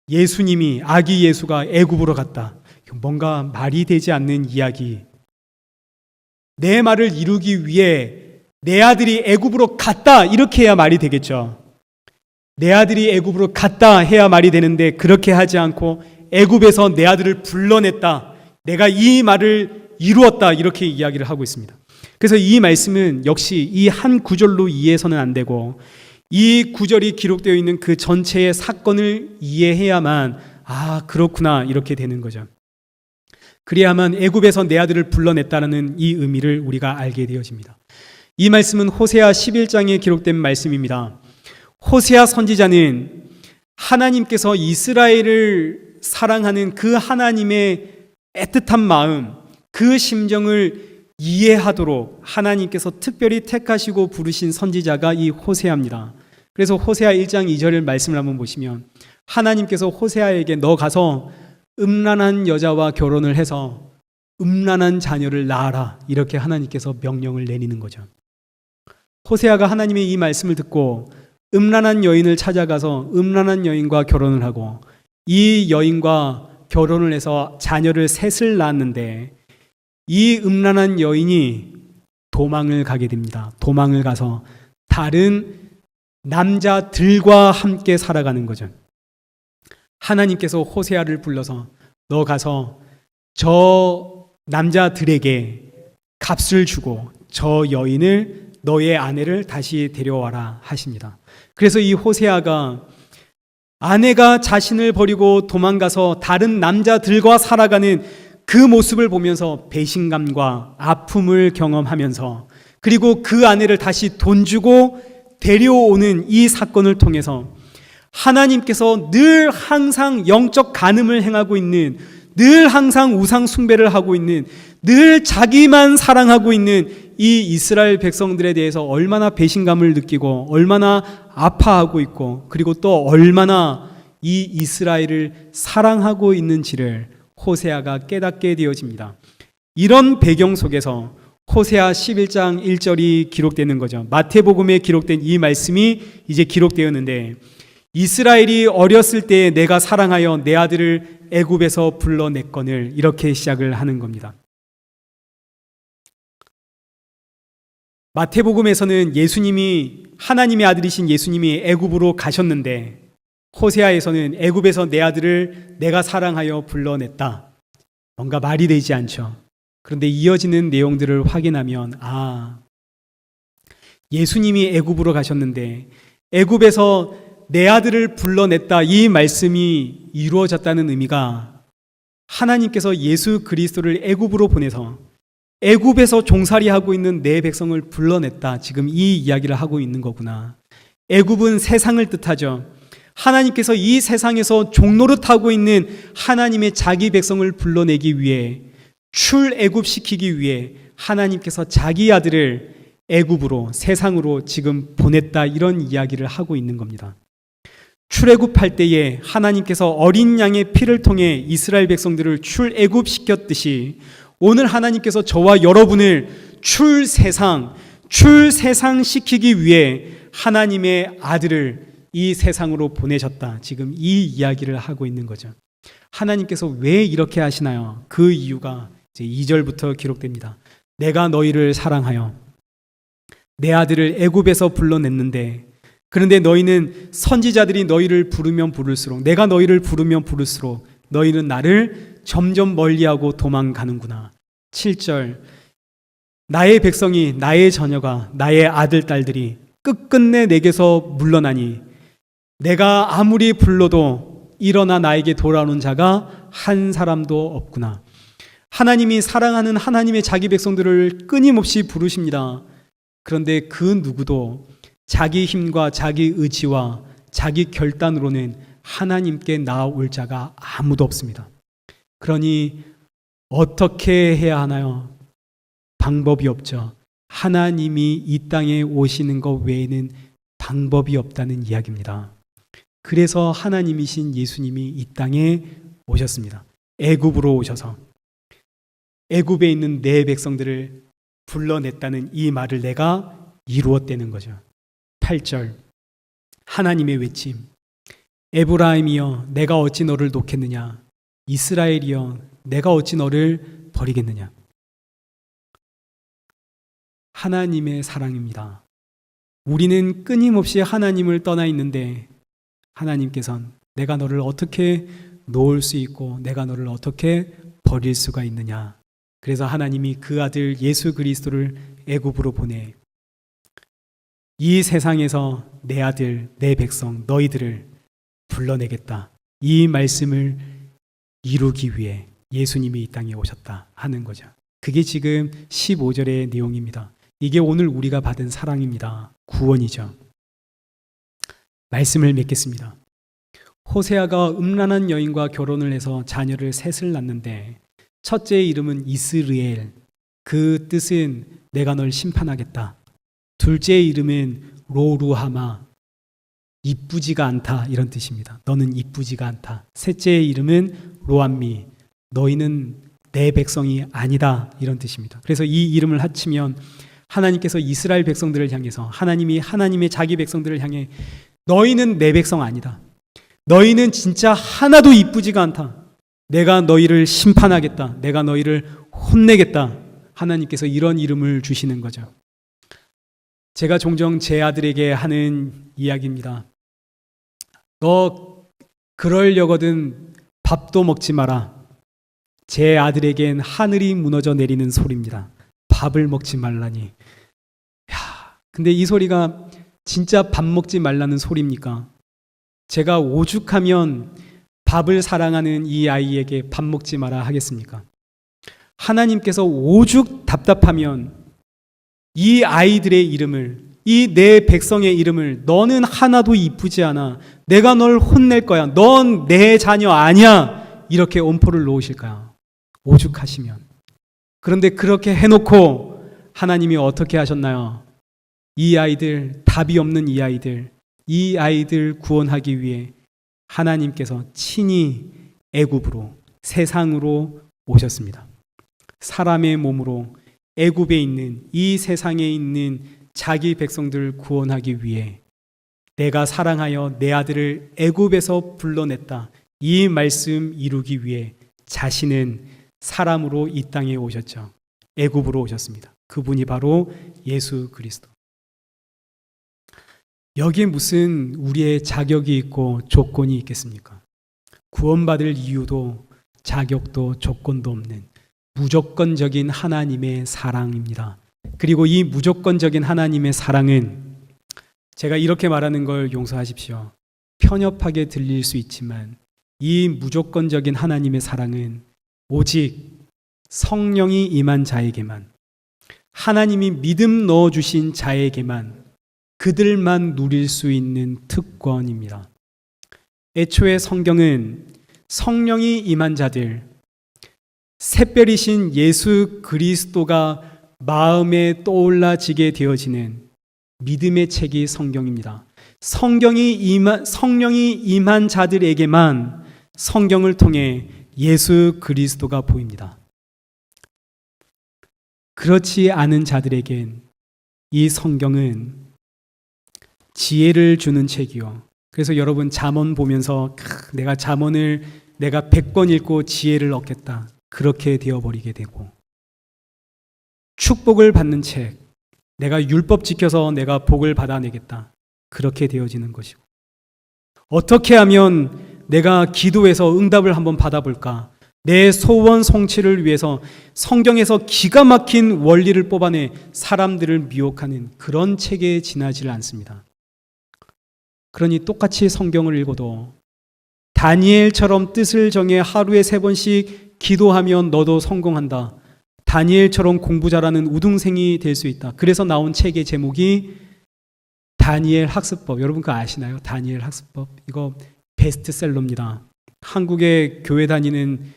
예수님이 아기 예수가 애굽으로 갔다. 뭔가 말이 되지 않는 이야기. 내 말을 이루기 위해 내 아들이 애굽으로 갔다 이렇게 해야 말이 되겠죠. 내 아들이 애굽으로 갔다 해야 말이 되는데 그렇게 하지 않고 애굽에서 내 아들을 불러냈다. 내가 이 말을 이루었다 이렇게 이야기를 하고 있습니다. 그래서 이 말씀은 역시 이 한 구절로 이해해서는 안 되고 이 구절이 기록되어 있는 그 전체의 사건을 이해해야만 아 그렇구나 이렇게 되는 거죠. 그리야만 애굽에서 내 아들을 불러냈다는 이 의미를 우리가 알게 되어집니다. 이 말씀은 호세아 11장에 기록된 말씀입니다. 호세아 선지자는 하나님께서 이스라엘을 사랑하는 그 하나님의 애틋한 마음, 그 심정을 이해하도록 하나님께서 특별히 택하시고 부르신 선지자가 이 호세아입니다. 그래서 호세아 1장 2절 말씀을 한번 보시면 하나님께서 호세아에게 너 가서 음란한 여자와 결혼을 해서 음란한 자녀를 낳아라, 이렇게 하나님께서 명령을 내리는 거죠. 호세아가 하나님의 이 말씀을 듣고 음란한 여인을 찾아가서 음란한 여인과 결혼을 하고 이 여인과 결혼을 해서 자녀를 셋을 낳았는데 이 음란한 여인이 도망을 가게 됩니다. 도망을 가서 다른 남자들과 함께 살아가는 거죠. 하나님께서 호세아를 불러서 너 가서 저 남자들에게 값을 주고 저 여인을 너의 아내를 다시 데려와라 하십니다. 그래서 이 호세아가 아내가 자신을 버리고 도망가서 다른 남자들과 살아가는 그 모습을 보면서 배신감과 아픔을 경험하면서 그리고 그 아내를 다시 돈 주고 데려오는 이 사건을 통해서 하나님께서 늘 항상 영적 간음을 행하고 있는, 늘 항상 우상 숭배를 하고 있는, 늘 자기만 사랑하고 있는 이 이스라엘 백성들에 대해서 얼마나 배신감을 느끼고 얼마나 아파하고 있고 그리고 또 얼마나 이 이스라엘을 사랑하고 있는지를 호세아가 깨닫게 되어집니다. 이런 배경 속에서 호세아 11장 1절이 기록되는 거죠. 마태복음에 기록된 이 말씀이 이제 기록되었는데 이스라엘이 어렸을 때 내가 사랑하여 내 아들을 애굽에서 불러냈거늘, 이렇게 시작을 하는 겁니다. 마태복음에서는 예수님이, 하나님의 아들이신 예수님이 애굽으로 가셨는데 호세아에서는 애굽에서 내 아들을 내가 사랑하여 불러냈다. 뭔가 말이 되지 않죠. 그런데 이어지는 내용들을 확인하면 예수님이 애굽으로 가셨는데 애굽에서 내 아들을 불러냈다, 이 말씀이 이루어졌다는 의미가 하나님께서 예수 그리스도를 애굽으로 보내서 애굽에서 종살이하고 있는 내 백성을 불러냈다, 지금 이 이야기를 하고 있는 거구나. 애굽은 세상을 뜻하죠. 하나님께서 이 세상에서 종노릇하고 있는 하나님의 자기 백성을 불러내기 위해, 출애굽시키기 위해 하나님께서 자기 아들을 애굽으로, 세상으로 지금 보냈다, 이런 이야기를 하고 있는 겁니다. 출애굽할 때에 하나님께서 어린 양의 피를 통해 이스라엘 백성들을 출애굽시켰듯이 오늘 하나님께서 저와 여러분을 출세상 시키기 위해 하나님의 아들을 이 세상으로 보내셨다, 지금 이 이야기를 하고 있는 거죠. 하나님께서 왜 이렇게 하시나요? 그 이유가 이제 2절부터 기록됩니다. 내가 너희를 사랑하여 내 아들을 애굽에서 불러냈는데 그런데 너희는, 선지자들이 너희를 부르면 부를수록, 내가 너희를 부르면 부를수록 너희는 나를 점점 멀리하고 도망가는구나. 7절, 나의 백성이, 나의 자녀가, 나의 아들 딸들이 끝끝내 내게서 물러나니 내가 아무리 불러도 일어나 나에게 돌아오는 자가 한 사람도 없구나. 하나님이 사랑하는 하나님의 자기 백성들을 끊임없이 부르십니다. 그런데 그 누구도 자기 힘과 자기 의지와 자기 결단으로는 하나님께 나아올 자가 아무도 없습니다. 그러니 어떻게 해야 하나요? 방법이 없죠. 하나님이 이 땅에 오시는 것 외에는 방법이 없다는 이야기입니다. 그래서 하나님이신 예수님이 이 땅에 오셨습니다. 애굽으로 오셔서 애굽에 있는 내 백성들을 불러냈다는 이 말을 내가 이루었다는 거죠. 8절, 하나님의 외침, 에브라임이여 내가 어찌 너를 놓겠느냐, 이스라엘이여 내가 어찌 너를 버리겠느냐. 하나님의 사랑입니다. 우리는 끊임없이 하나님을 떠나 있는데 하나님께서는 내가 너를 어떻게 놓을 수 있고 내가 너를 어떻게 버릴 수가 있느냐. 그래서 하나님이 그 아들 예수 그리스도를 애굽으로 보내 이 세상에서 내 아들, 내 백성, 너희들을 불러내겠다, 이 말씀을 이루기 위해, 예수님이 이 땅에 오셨다 하는 거죠. 그게 지금 15절의 내용입니다. 이게 오늘 우리가 받은 사랑입니다. 구원이죠. 말씀을 맺겠습니다. 호세아가 음란한 여인과 결혼을 해서 자녀를 셋을 낳는데 첫째의 이름은 이스르엘, 그 뜻은 내가 널 심판하겠다. 둘째의 이름은 로루하마, 이쁘지가 않다, 이런 뜻입니다. 너는 이쁘지가 않다. 셋째의 이름은 로암미, 너희는 내 백성이 아니다, 이런 뜻입니다. 그래서 이 이름을 합치면 하나님께서 이스라엘 백성들을 향해서, 하나님이 하나님의 자기 백성들을 향해 너희는 내 백성 아니다. 너희는 진짜 하나도 이쁘지가 않다. 내가 너희를 심판하겠다. 내가 너희를 혼내겠다. 하나님께서 이런 이름을 주시는 거죠. 제가 종종 제 아들에게 하는 이야기입니다. 너 그러려거든 밥도 먹지 마라. 제 아들에겐 하늘이 무너져 내리는 소리입니다. 밥을 먹지 말라니. 근데 이 소리가 진짜 밥 먹지 말라는 소리입니까? 제가 오죽하면 밥을 사랑하는 이 아이에게 밥 먹지 마라 하겠습니까? 하나님께서 오죽 답답하면 이 아이들의 이름을, 이 내 백성의 이름을 너는 하나도 이쁘지 않아. 내가 널 혼낼 거야. 넌 내 자녀 아니야. 이렇게 엄포를 놓으실까요? 오죽하시면. 그런데 그렇게 해놓고 하나님이 어떻게 하셨나요? 이 아이들, 답이 없는 이 아이들 구원하기 위해 하나님께서 친히 애굽으로, 세상으로 오셨습니다. 사람의 몸으로 애굽에 있는, 이 세상에 있는 자기 백성들을 구원하기 위해 내가 사랑하여 내 아들을 애굽에서 불러냈다. 이 말씀 이루기 위해 자신은 사람으로 이 땅에 오셨죠. 애굽으로 오셨습니다. 그분이 바로 예수 그리스도. 여기에 무슨 우리의 자격이 있고 조건이 있겠습니까? 구원받을 이유도 자격도 조건도 없는 무조건적인 하나님의 사랑입니다. 그리고 이 무조건적인 하나님의 사랑은, 제가 이렇게 말하는 걸 용서하십시오. 편협하게 들릴 수 있지만 이 무조건적인 하나님의 사랑은 오직 성령이 임한 자에게만, 하나님이 믿음 넣어주신 자에게만, 그들만 누릴 수 있는 특권입니다. 애초에 성경은 성령이 임한 자들, 샛별이신 예수 그리스도가 마음에 떠올라지게 되어지는 믿음의 책이 성경입니다. 성령이 임한 자들에게만 성경을 통해 예수 그리스도가 보입니다. 그렇지 않은 자들에겐 이 성경은 지혜를 주는 책이요. 그래서 여러분 잠언 보면서 내가 잠언을 내가 100권 읽고 지혜를 얻겠다. 그렇게 되어버리게 되고, 축복을 받는 책, 내가 율법 지켜서 내가 복을 받아내겠다. 그렇게 되어지는 것이고, 어떻게 하면 내가 기도해서 응답을 한번 받아볼까? 내 소원 성취를 위해서 성경에서 기가 막힌 원리를 뽑아내 사람들을 미혹하는 그런 책에 지나질 않습니다. 그러니 똑같이 성경을 읽어도 다니엘처럼 뜻을 정해 하루에 3번씩 기도하면 너도 성공한다. 다니엘처럼 공부 잘하는 우등생이 될 수 있다. 그래서 나온 책의 제목이 다니엘 학습법. 여러분 그거 아시나요? 다니엘 학습법. 이거 베스트셀러입니다. 한국에 교회 다니는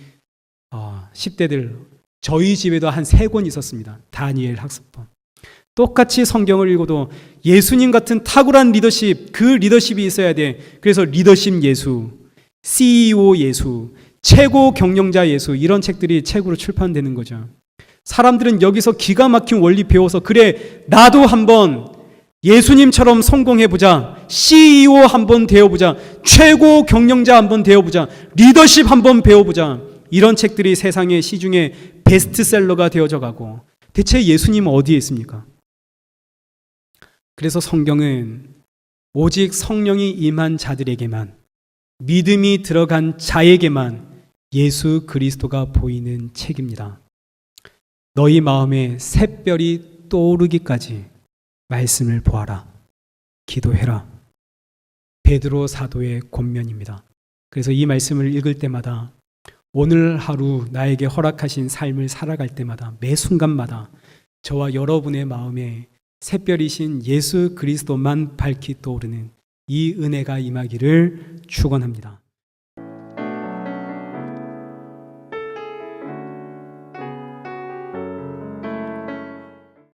10대들, 저희 집에도 한 3권 있었습니다. 다니엘 학습법. 똑같이 성경을 읽어도 예수님 같은 탁월한 리더십, 그 리더십이 있어야 돼. 그래서 리더십 예수, CEO 예수, 최고 경영자 예수, 이런 책들이 책으로 출판되는 거죠. 사람들은 여기서 기가 막힌 원리 배워서, 그래 나도 한번 예수님처럼 성공해보자, CEO 한번 되어보자, 최고 경영자 한번 되어보자, 리더십 한번 배워보자, 이런 책들이 세상의 시중에 베스트셀러가 되어져 가고, 대체 예수님은 어디에 있습니까? 그래서 성경은 오직 성령이 임한 자들에게만, 믿음이 들어간 자에게만 예수 그리스도가 보이는 책입니다. 너희 마음에 샛별이 떠오르기까지 말씀을 보아라. 기도해라. 베드로 사도의 권면입니다. 그래서 이 말씀을 읽을 때마다 오늘 하루 나에게 허락하신 삶을 살아갈 때마다 매 순간마다 저와 여러분의 마음에 샛별이신 예수 그리스도만 밝히 떠오르는 이 은혜가 임하기를 축원합니다.